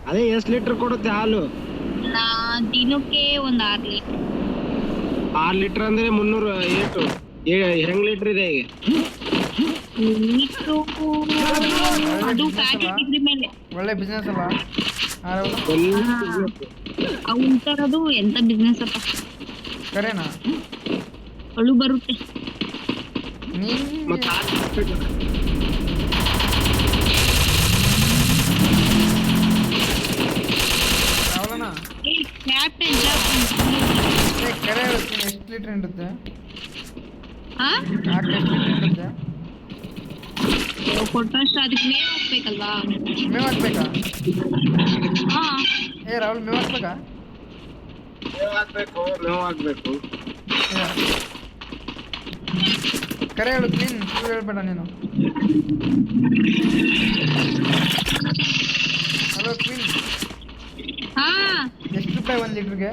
ಅದೇ ಎಷ್ಟು ಲೀಟರ್ ಕೊಡುತ್ತೆ ಹಾಲು? ದಿನಕ್ಕೆ ಒಂದ್ 6 ಲೀಟರ್. 6 ಲೀಟರ್ ಅಂದ್ರೆ 300 ಏಟು ಹೆಂಗ್ ಲೀಟರ್ ಇದೆ ಈಗ? ಲೀಟ್ರು ಅದು ಪ್ಯಾಕೆಟ್ ಇದ್ರ ಮೇಲೆ. ಒಳ್ಳೆ ಬಿಸ್ನೆಸ್ ಅಲ್ಲ ಅವ್ನ್ ತರದು ಎಂತ ಬಿಸ್ನೆಸ್ ಅಪ್ಪ, ಕರೆನಾ? ಅಳು ಬರುತ್ತೆ. ಮತ್ತೆ ಕ್ಯಾಪ್ಟನ್ ಕರೆ ಹೇಳ್ತೀನಿ, ಎಷ್ಟು ಲೀಟರ್ ಇರುತ್ತೆ? ಆ ಎಷ್ಟು ಲೀಟರ್ ಇರುತ್ತೆ? ಕೊಟ್ಟಷ್ಟು ಅದಕ್ಕೆ ಮೇವ್ ಹಾಕ್ಬೇಕಲ್ವಾ? ಮೇವ್ ಹಾಕ್ಬೇಕಾ? ಹಾ ರಾಹುಲ್ ಮೇವ್ ಹಾಕ್ಬೇಕಾ? ಮೇವ್ ಹಾಕ್ಬೇಕು. ಕರೆ ಹೇಳು ಕ್ಲೀನ್, ಸುಳ್ಳು ಹೇಳ್ಬೇಡ ನೀನು. ಹಲೋ ಕ್ಲೀನ್, ಹಾ ಎಷ್ಟು ರೂಪಾಯಿ 1 ಲೀಟರ್ಗೆ?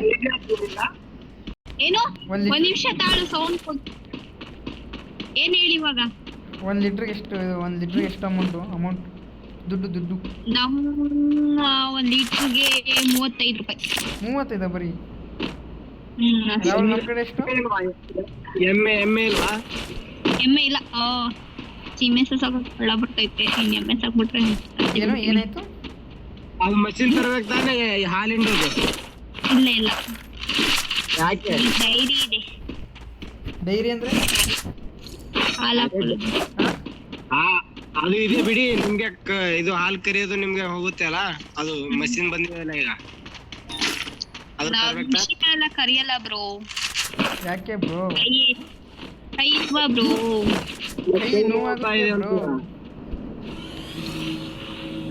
ಏನು? ಒಂದ್ ನಿಮಿಷ ತಾಳು, ಸೌಂಡ್ ಕೊಟ್ಟು. ಏನ್ ಹೇಳಿ ಇವಾಗ? 1 ಲೀಟರ್ಗೆ ಎಷ್ಟು? 1 ಲೀಟರ್ಗೆ ಎಷ್ಟು ಅಮೌಂಟ್ ದುಡ್ಡು? ನಮ್ಮ 1 ಲೀಟರ್ಗೆ 35 ರೂಪಾಯಿ. 35 ಬರೀ? ಅಷ್ಟೇ. ರಾಹುಲ್ ನಮ್ಮ ಕಡೆ ಎಷ್ಟು? ಎಮ್ಮೆ ಇಲ್ವಾ? ಎಮ್ಮೆ ಇಲ್ಲ. ಸೀಮೆ ಸಾಕ ಬರ್ತೈತೆ, ಇನ್ನು ಎಮ್ಮೆ ಸಾಕ್ಬಿಟ್ರೆ ಏನಾಯ್ತು? ಅದು ಮಷಿನ್ ತರಬೇಕು ತಾನೇ ಹಾಲಿಂಡದು? ಇಲ್ಲ ಯಾಕೆ? ಡೈರಿ ಇದೆ. ಡೈರಿ ಅಂದ್ರೆ ಹಾಲು ಹಾಕೋದು. ಅದು ಇದೆ ಬಿಡಿ, ನಿಮ್ಗೆ ಇದು ಹಾಲು ಕರಿಯೋದು ನಿಮ್ಗೆ ಹೋಗುತ್ತೆ ಅಲ್ಲ, ಅದು ಮಷಿನ್ ಬಂದಿದೆಯಲ್ಲ ಈಗ, ಅದು ಮಿಷಿನ್ ಎಲ್ಲ ಕರಿಯಲ್ಲ ಬ್ರೋ. ಯಾಕೆ ಬ್ರೋ? ಕೈ ಇಲ್ವಾ ಬ್ರೋ?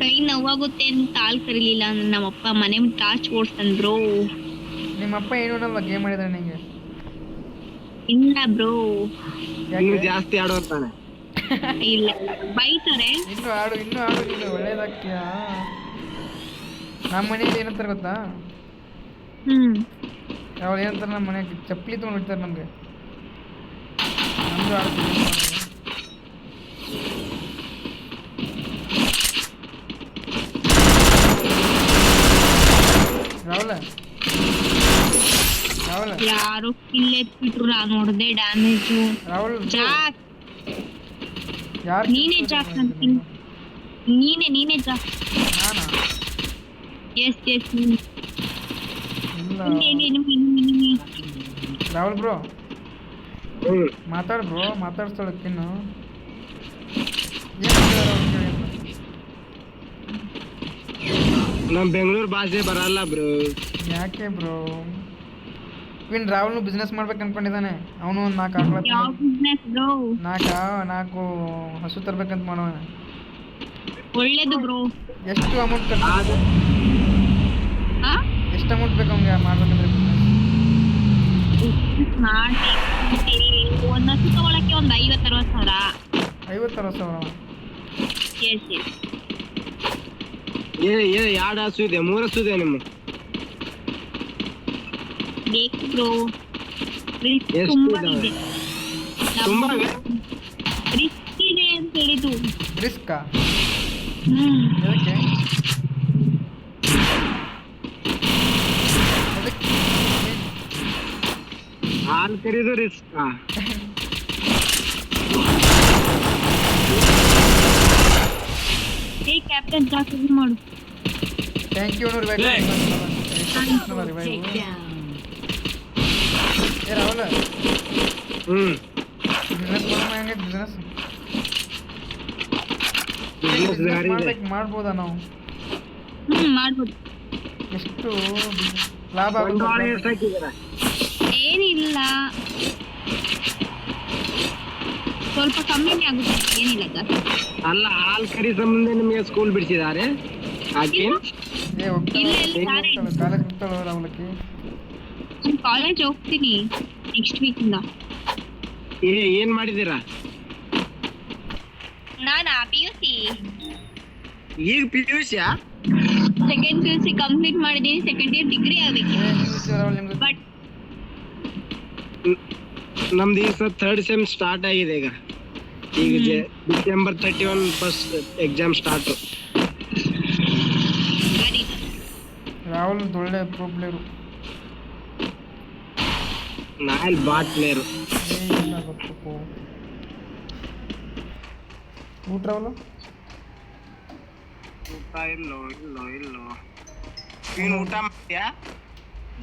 ಕೈ ನೋವಾಗುತ್ತೆ ಅಂತ ಹಾಲು ಕರೀಲಿಲ್ಲ. ನಮ್ಮಪ್ಪ ಮನೆ ಟಾರ್ಚ್ ಓಡ್ತಾನ ಬ್ರೋ. ನಿಮ್ಮಪ್ಪ ಏನು ಗೇಮ್ ಮಾಡಿದಾರೆ ನಿಂಗೆ? ಇಲ್ಲ ಬ್ರೋ, ಜಾಸ್ತಿ ಆಡೋತಾನೆ. ಇಲ್ಲ ಬೈತಾರೆ. ಇನ್ನು ಆಡು ನೀನು, ಒಳ್ಳೇದಾಗ್ತೀಯಾ? ನಮ್ಮ ಮನೆಯಲ್ಲಿ ಏನಂತಾರೆ ಗೊತ್ತಾ? ಅವ್ರು ಏನಂತಾರೆ, ನಮ್ಮ ಮನೆಗೆ ಚಪ್ಪಲಿ ತೊಗೊಂಡು ಬಿಡ್ತಾರೆ ನಮ್ಗೆ. ನಮ್ದು ಆಡ್ತೀವಿ. ರಾಹುಲ್ ಯಾರು ಕಿಲ್ ಎತ್ಬಿಟ್ರು, ನಾನು ನೋಡ್ದೆ ಡ್ಯಾಮೇಜು. ರಾಹುಲ್ ಜಾಕ್, ಯಾರು? ನೀನೇ ಜಾಕ್ ಅಂತೀನಿ. ನೀನೇ ಜಾಕ್. ನಾನಾ? ಎಸ್ ಇಲ್ಲ ರಾಹುಲ್ ಬ್ರೋ, ಮಾತಾಡ್ ಬ್ರೋ, ಮಾತಾಡ್ಸೋಳಕ್ಕಿನ್ನು. ನಮ್ ಬೆಂಗಳೂರು ಭಾಷೆ ಬರಲ್ಲ ಬ್ರೋ. ಯಾಕೆ ಬ್ರೋ? ಇನ್ ರಾಹುಲ್ ಬಿಸ್ನೆಸ್ ಮಾಡ್ಬೇಕು ಅನ್ಕೊಂಡಿದ್ದಾನೆ. ಅವನು ಒಂದು 4 ನಾಲ್ಕು ಹಸು ತರ್ಬೇಕಂತ ಮಾಡೋಣ. ಒಳ್ಳೇದು ಬ್ರೋ. ಎಷ್ಟು ಅಮೌಂಟ್ ಎಷ್ಟು ಅಮೌಂಟ್ ಬೇಕು ಅವ್ನಿಗೆ ಮಾಡ್ಬೇಕಂದ್ರೆ? ಒಂದು ಹಸು ತಗೊಳಕ್ಕೆ ಒಂದು 50-60 ಸಾವಿರ. 50-60 ಸಾವಿರ? ಎರಡು ಹಸು ಇದೆ, 3 ಹಸು ಇದೆ ನಿಮ್ಮ? ಬೇಕು ಬ್ರೋ, ತುಂಬಾ ರಿಸ್ಕ್ ಇದೆ ಅಂತ ಹೇಳಿದ್ದು. ರಿಸ್ಕಾ? ಹಾಲು ಕರಿಯೋದು ರಿಸ್ಕ್. ಕ್ಯಾಪ್ಟನ್ ಜಾಸ್ತಿ ಮಾಡು. Thank you. ರಾಹುಲ್ ಬಿಸ್ನೆಸ್ ಮಾಡ್ಬೋದಾ ನಾವು? ಮಾಡ್ಬೋದು. ಎಷ್ಟು ಲಾಭ ಆಗುತ್ತೆ? ಏನಿಲ್ಲ, ಸ್ವಲ್ಪ ಕಮ್ಮಿನೇ ಆಗುತ್ತೆ, ಏನಿಲ್ಲ ಜಾಸ್ತಿ. ಅಲ್ಲ, ಹಾಲು ಕರಿ ಸಂಬಂಧ ನಿಮಗೆ ಸ್ಕೂಲ್ ಬಿಡಿಸಿದ್ದಾರೆ? ಕಾಲೇಜ್ ಹೋಗ್ತೀನಿ ನೆಕ್ಸ್ಟ್ ವೀಕ್ ಇಂದ. ಏನ್ ಮಾಡಿದೀರಾ? ನಾನಾ PUC. ಈಗ PUC ಸೆಕೆಂಡ್ PUC ಕಂಪ್ಲೀಟ್ ಮಾಡಿದೀನಿ. ಸೆಕೆಂಡ್ ಇಯರ್ ಡಿಗ್ರಿ ಆಗಬೇಕು. ಬಟ್ ನಮ್ದು ಈಗ 3rd ಸೆಮ್ ಸ್ಟಾರ್ಟ್ ಆಗಿದೆ. ಈಗ December 31 first exam start. Rahul ಒಳ್ಳೆ ಪ್ರೋ ಪ್ಲೇಯರು. ನಾಲ್ ಬಾಟ್ ಪ್ಲೇಯರು. ಇಲ್ಲ ಗೊತ್ತಪ್ಪ. ಊಟ ರಾಹುಲ್ ಊಟ ಇಲ್ಲೋ. ನೀನು ಊಟ ಮಾಡ್ತೀಯಾ?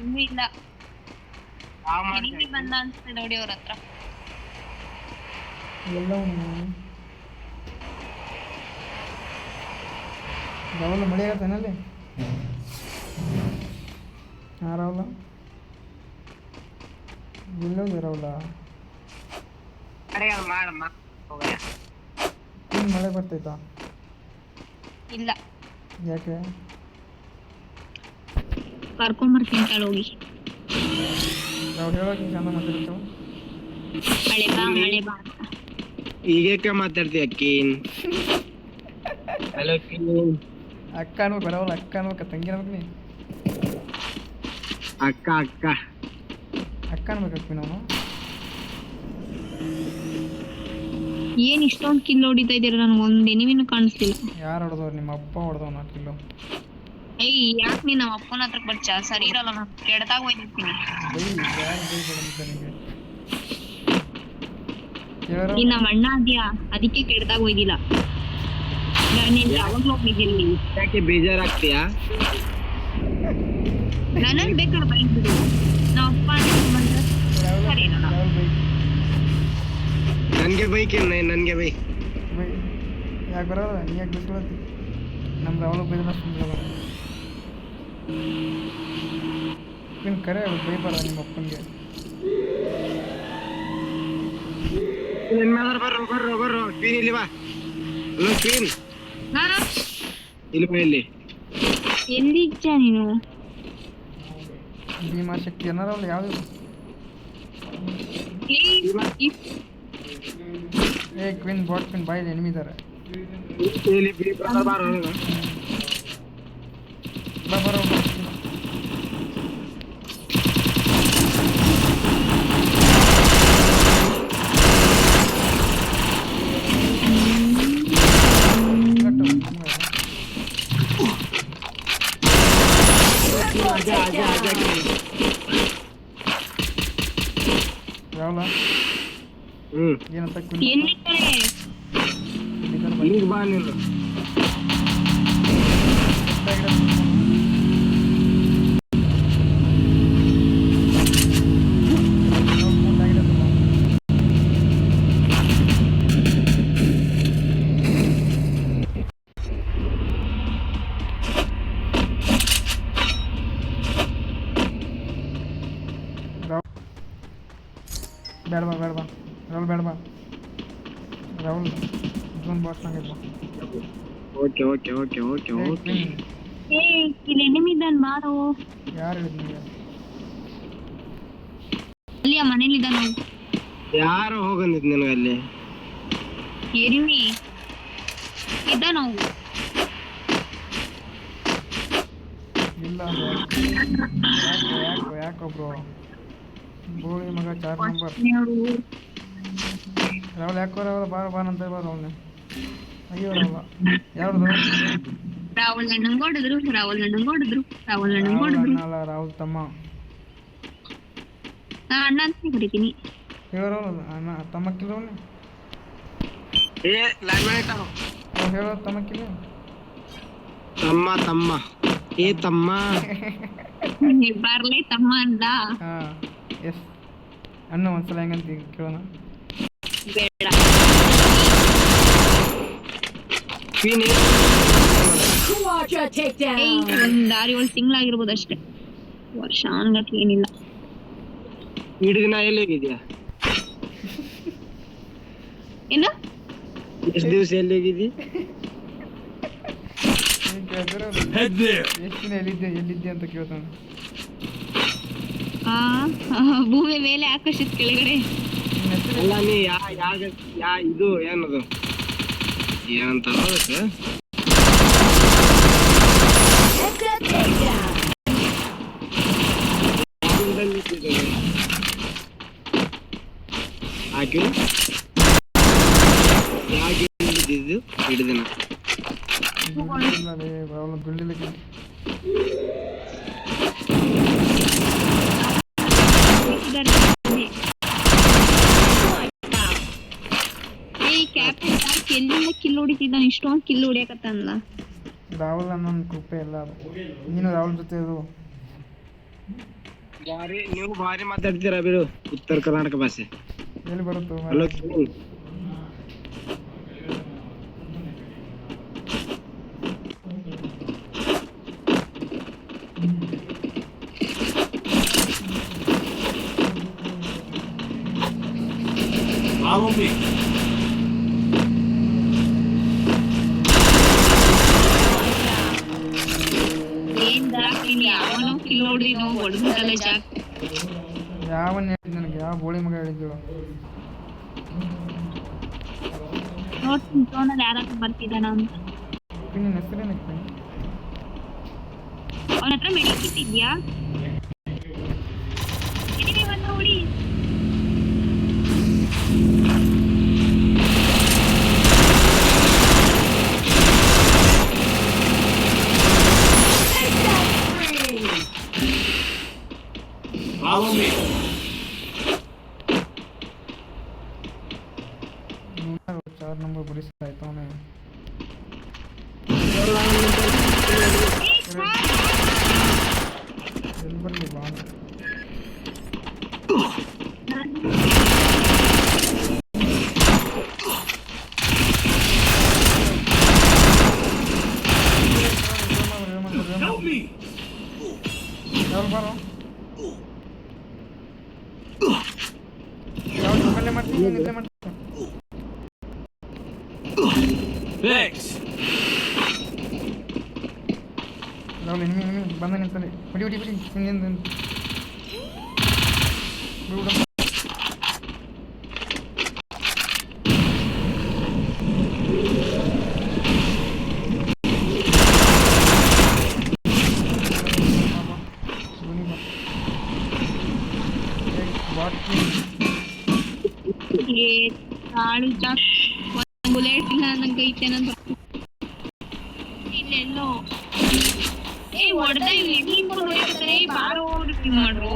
ಇನ್ನೂ ಇಲ್ಲ. ಯಾವ ಇಲ್ಲಿ ಮಾಡ್ತೀಯ? ಬಂದ ಅನ್ಸ್ತದೆ ನೋಡಿ ಅವ್ರ ಹತ್ರ. ಎಲ್ಲ ರಾಹುಲ್ ಮಳೆ ಆಗತ್ತೇನಲ್ಲಿ? ಹಾಂ ರಾಹುಲ್ ಎಲ್ಲೋಗಿ ರಾಹುಲ? ಅರೆ ಅದು ಮಾಡ ಹೋಗಯ್ಯ. ಇನ್ನು ಮಳೆ ಬರ್ತೈತಾ? ಇಲ್ಲ, ಯಾಕೆ? ಕರ್ಕೊಂಬರ್ತೀನಿ ತಾಳು ಹೋಗಿ. ರಾಹುಲ್ ಹೇಳೋಕೆ ಚಂದ ಮಾತಾಡ್ತಾವ. ಮಳೆ ಬಾ ಅಂತ. ಈಗೇಕ ಮಾತಾಡ್ತೀಯ ಕೀನ್? Hello keen. ಅಕ್ಕ ಅನ್ಬೇಕು ರಾಹುಲ್, ಅಕ್ಕ ಅನ್ಬೇಕ ತಂಗಿ ಅನ್ಬೇಕು ನೀ? ಅಕ್ಕ ಅಕ್ಕ ಅನ್ಬೇಕಪ್ಪಿ ನಾವು. ಏನ್ ಇಷ್ಟೊಂದು ಕಿಲ್ ಹೊಡಿತಾ ಇದೀರ? ನನ್ಗೆ ಒಂದ್ ಎನಿಮಿನೂ ಕಾಣಿಸ್ತಿಲ್ಲ. ಯಾರು ಹೊಡೆದವ್ರು? ನಿಮ್ಮ ಅಪ್ಪ ಹೊಡೆದವ್ 4 ಕಿಲೋ. ಏಯ್ ಯಾಕೆ ನೀನ್ ನಮ್ಮ ಅಪ್ಪನ ಹತ್ರ ಬರ್ಚ? ಸರಿ ಇರಲ್ಲ, ನಾನು ಕೆಡ್ದಾಗ ಹೋಯ್ತಿರ್ತೀನಿ. ಯಾರು ಬೈಬೇಡ ನಿಮಗೆ ಹೇಳೋ. ನೀನ್ ನಮ್ಮ ಅಣ್ಣ ಅದ್ಯಾ, ಅದಕ್ಕೆ ಕೆಡ್ದಾಗ ಹೋಯ್ದಿಲ್ಲ. ನಾನು ಯಾವಾಗ್ಲೂ ಹೋಗಿದ್ದೀನಿ. ಯಾಕೆ ಬೇಜಾರಾಗ್ತೀಯಾ? ನನ್ನನ್ ಬೇಕಾದ್ರೆ ಬೈದ್ಬಿಡು. ನಮ್ಮ ಅಪ್ಪ ಅಂತ ಸರಿ ಇರಲ್ಲ. ರಾಹುಲ್ ಬೈ ನನ್ಗೆ ಬೈಕ್ ನನ್ಗೆ ಬೈ. ಬೈ ಯಾಕೆ ಬರೋಲ್ಲ? ನೀ ಯಾಕೆ ಬಿಸ್ಕೊಳತ್ತಿ? ನಮ್ಮ ರಾಹುಲ್ ಬೈದ ಸುಮ್ಮನೆ ನೀನು ಕರೆ ಬೈಬಾರ ನಿಮ್ಮ ಅಪ್ಪನಿಗೆ. ಬರ್ರೋ ಕ್ವೀನ್ ಇಲ್ಲಿ ಬಾ. ಹಲೋ ಕ್ವೀನ್, ಹಾ, ಇಲ್ಲಿ ಬಾ. ಇಲ್ಲಿ ಎಲ್ಲಿದ್ದ ನೀನು? ಭೀಮಾ ಶಕ್ತಿ ಏನಾರಲ್ಲ ಯಾವುದು? ಏ ಕ್ವೀನ್ ಬಾಟ್ ಕ್ವೀನ್ ಬಾಯಲ್ಲಿ ಎನಿಮಿದ್ದಾರೆ. ಬಾರೋ ಬರೋ ರಾಹುಲ ಏನಂತ ಕ್ವೀನ್ ಎಲ್ಲಿದ್ದಾರೆ? ಈಗ ಬಾ ನೀನು. ಬೇಡ ಬಾ ರಾಹುಲ್ ಬೇಡ ಬಾ ರಾಹುಲ್ ಇದೊಂದು ಬಾಕ್ಸ್ ನಂಗೆ. Okay okay okay okay okay. ಏ ಇಲ್ಲಿ ಎನಿಮಿ ಇದ್ದಾನೆ, ಬಾರೋ. ಯಾರು ಹೇಳಿದ್ ನಿಮಗೆ? ಅಲ್ಲಿ ಆ ಮನೇಲಿ ಇದ್ದಾನ. ಯಾರು ಹೋಗಂದಿದ್ ನಿನಗೆ ಅಲ್ಲಿ? ಎನಿಮಿ ಇದ್ದಾನ ನಾವು. ಇಲ್ಲ ಯಾಕೊಬ್ರು ಗೋಳಿ ಮಗ 4 ನಂಬರ್ ರಾಹುಲ್ ಯಾಕೋ ರಾಹುಲ್ ಬಾರ ಅಂತ ಬಾರ ಅವನೇ. ಅಯ್ಯೋ ರಾಹುಲ್ ಯಾವ್ದು? ರಾಹುಲ್ ನಂಗೊಡಿದ್ರು. ಅಲ್ಲ ರಾಹುಲ್ ತಮ್ಮ. ನಾ ಅಣ್ಣ ಅಂತ ಕರಿತೀನಿ. ಹೇಳೋ ಅಣ್ಣ ತಮ್ಮಕ್ಕಿಲ್ಲ ಅವನೇ. ಹೇಳೋ ತಮ್ಮಕ್ಕಿಲ್ಲ. ತಮ್ಮ ಏ ತಮ್ಮ. ಬರ್ಲಿ ತಮ್ಮ ಅಂದ. ಹಾ ಎಸ್ ಅಣ್ಣ ಒಂದ್ಸಲ ಹೆಂಗಂತ ಕೇಳೋಣ. ಬೇಡ. ಒಂದ್ 6-7 ತಿಂಗಳಾಗಿರ್ಬೋದು ಅಷ್ಟೇ, ವರ್ಷ ಅನ್ಗಟ್ಲೆ ಏನಿಲ್ಲ. ಇಡೀ ದಿನ ಎಲ್ಲಿ ಹೋಗಿದ್ಯಾ? ಏನು? ಎಷ್ಟು ದಿವಸ ಎಲ್ಲಿ ಹೋಗಿದ್ದಿ? ಎಷ್ಟು ದಿನ ಎಲ್ಲಿದ್ದೆ ಅಂತ ಕೇಳ್ತಾನೆ. ಭೂಮಿ ಮೇಲೆ ಆಕಾಶದ ಕೆಳಗಡೆ. ಅಲ್ಲ ನೀ ಇದು ಏನದು ಏನಂತ ಹಾಕಿ ಯಾಕೆ ಇದ್ದು ಹಿಡಿದಿನ ಬಿಡ್ಲಿಕ್ಕೆ ಎಲ್ಲಿಂದ ಕಿಲ್ ಹೊಡಿತಿದ್ದಾನೆ ಇಷ್ಟೊಂದು ಕಿಲ್ ಹೊಡಿಯಕತ್ತಲ್ಲ ರಾಹುಲ್ ನನ್ನ ಕೃಪೆ ಎಲ್ಲ ಅದು ನೀನು ರಾಹುಲ್ ಜೊತೆ ಇದು ನೀವು ಭಾರಿ ಮಾತಾಡ್ತೀರಾ ಬಿಡು ಉತ್ತರ ಕರ್ನಾಟಕ ಭಾಷೆ. ಎಲ್ಲಿ ಬರುತ್ತೋ ಹಲೋ ಏನ್ ದಾಕಿನಿ ಅವನು ಕಿಲ್ ಹೊಡಿದಿನೋ ಹೊಡೆದ್ಬಿಟ್ಟಲ್ಲ ಜಾಕ್ ಯಾವನ್ನ ಹೇಳಿದ್ ನನಗೆ ಯಾವ ಬೋಳಿ ಮಗ ಹೇಳಿದ್ರು ನೋಡ್ತೀನಿ ಫೋನಲ್ಲಿ ಯಾರಾದ್ರೂ ಬರ್ತಿದ್ದಾನ ಅಂತ ನಿನ್ನ ಹೆಸರೇನಕ್ಕೆ ಅವನ ಹತ್ರ ಮೆಡಿಕಿಟ್ ಇದೆಯಾ ಇದೀನಿ ಬಂದು ಹೊಡಿ Follow me. 4 ನಂಬರ್ ಬಡಿಸ್ತಾಯ್ತು ಅವನೇ ಎಲ್ಲಿ ಬರಲಿ ಬಾ Help me. ಯಾರು ಬಾರೋ ಯಾವ ನಿಮ್ಮಲ್ಲೇ ಮಾಡ್ತೀನಿ ನಿದ್ದೆ ಮಾಡ್ತೀನಿ Thanks. ನಾವು ನಿಮ್ಮಿ ಬಂದ ನಿಂತಲ್ಲಿ ಬಿಡಿ ಬಿಡಿ ಬಿಡಿ ಹಿಂದಿಂದ ಬಿಡು ಕಾಳು ಜಾಕ್ ಒಂದು ಬುಲೆಟ್ ಇಲ್ಲ ನಂಗೆ ಐತೇನಂತ ಇಲ್ಲೆಲ್ಲೋ ಏ ಹೊಡೆದ ಇವ್ನು ಹೊಡಿತಾರೆ ಬಾರೋ ರಿಸೀವ್ ಮಾಡ್ರು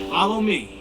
Follow me.